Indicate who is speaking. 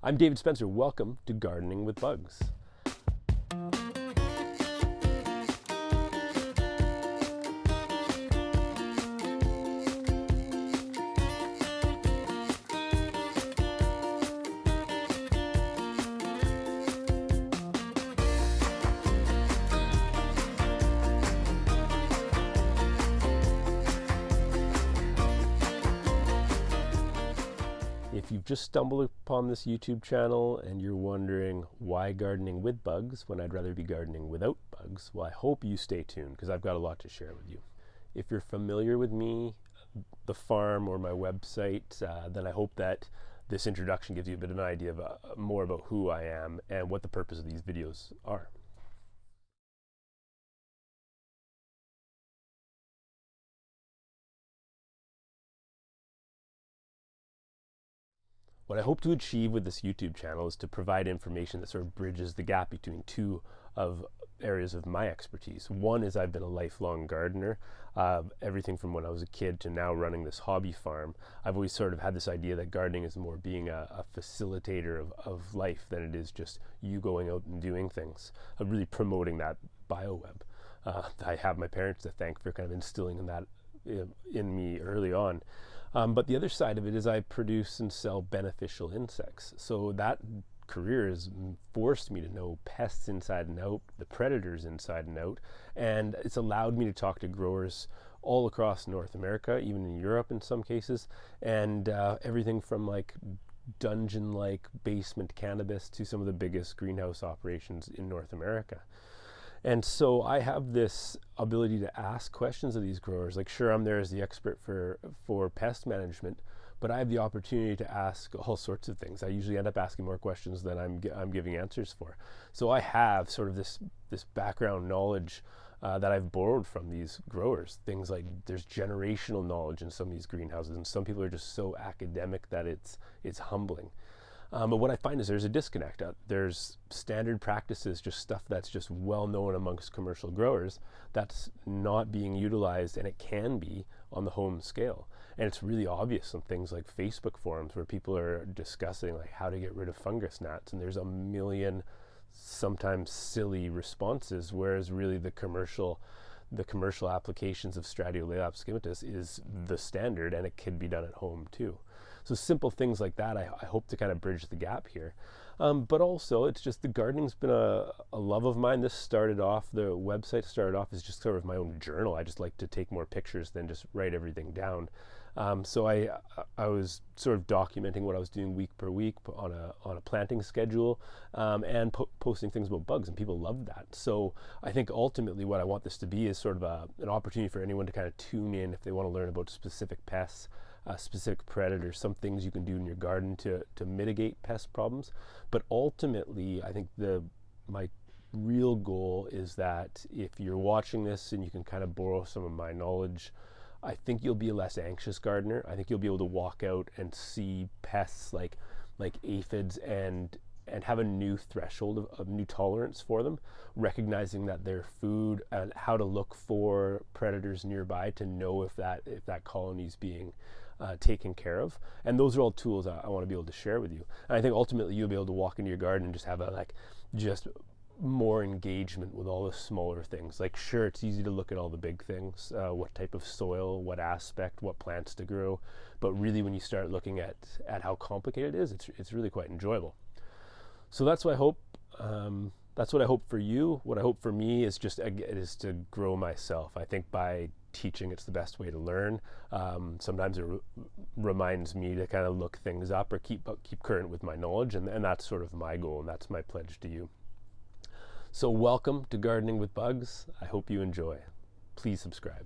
Speaker 1: I'm David Spencer. Welcome to Gardening with Bugs. If you've just stumbled upon this YouTube channel and you're wondering why gardening with bugs when I'd rather be gardening without bugs, well, I hope you stay tuned because I've got a lot to share with you. If you're familiar with me, the farm, or my website, then I hope that this introduction gives you a bit of an idea of more about who I am and what the purpose of these videos are. What I hope to achieve with this YouTube channel is to provide information that sort of bridges the gap between two of areas of my expertise. One is I've been a lifelong gardener, everything from when I was a kid to now running this hobby farm. I've always sort of had this idea that gardening is more being a facilitator of life than it is just you going out and doing things, really promoting that bioweb. I have my parents to thank for kind of instilling that in me early on. But the other side of it is I produce and sell beneficial insects. So that career has forced me to know pests inside and out, the predators inside and out, and it's allowed me to talk to growers all across North America, even in Europe in some cases, and everything from like dungeon-like basement cannabis to some of the biggest greenhouse operations in North America. And so I have this ability to ask questions of these growers. Like, sure, I'm there as the expert for pest management, but I have the opportunity to ask all sorts of things. I usually end up asking more questions than I'm giving answers for. So I have sort of this background knowledge that I've borrowed from these growers. Things like there's generational knowledge in some of these greenhouses, and some people are just so academic that it's humbling. But what I find is there's a disconnect. There's standard practices, just stuff that's just well known amongst commercial growers that's not being utilized, and it can be on the home scale. And it's really obvious on things like Facebook forums where people are discussing like how to get rid of fungus gnats, and there's a million sometimes silly responses, whereas really the commercial applications of Stratiolaelops scymatus is the standard, and it can be done at home too. So simple things like that, I hope to kind of bridge the gap here. But also, it's just the gardening's been a love of mine. The website started off as just sort of my own journal. I just like to take more pictures than just write everything down. So I was sort of documenting what I was doing week per week on a planting schedule, and posting things about bugs, and people loved that. So I think ultimately what I want this to be is sort of an opportunity for anyone to kind of tune in if they want to learn about specific pests, specific predators, some things you can do in your garden to mitigate pest problems. But ultimately, I think my real goal is that if you're watching this and you can kind of borrow some of my knowledge, I think you'll be a less anxious gardener. I think you'll be able to walk out and see pests like aphids and have a new threshold of new tolerance for them, recognizing that they're food and how to look for predators nearby to know if that colony is being taken care of. And those are all tools I want to be able to share with you. And I think ultimately you'll be able to walk into your garden and just have just more engagement with all the smaller things. Like, sure, it's easy to look at all the big things, what type of soil, what aspect, what plants to grow, but really when you start looking at how complicated it is, it's really quite enjoyable. So that's what I hope. That's what I hope for you. What I hope for me is to grow myself. I think by teaching, it's the best way to learn. Sometimes it reminds me to kind of look things up or keep current with my knowledge, and that's sort of my goal, and that's my pledge to you. So welcome to Gardening with Bugs. I hope you enjoy. Please subscribe.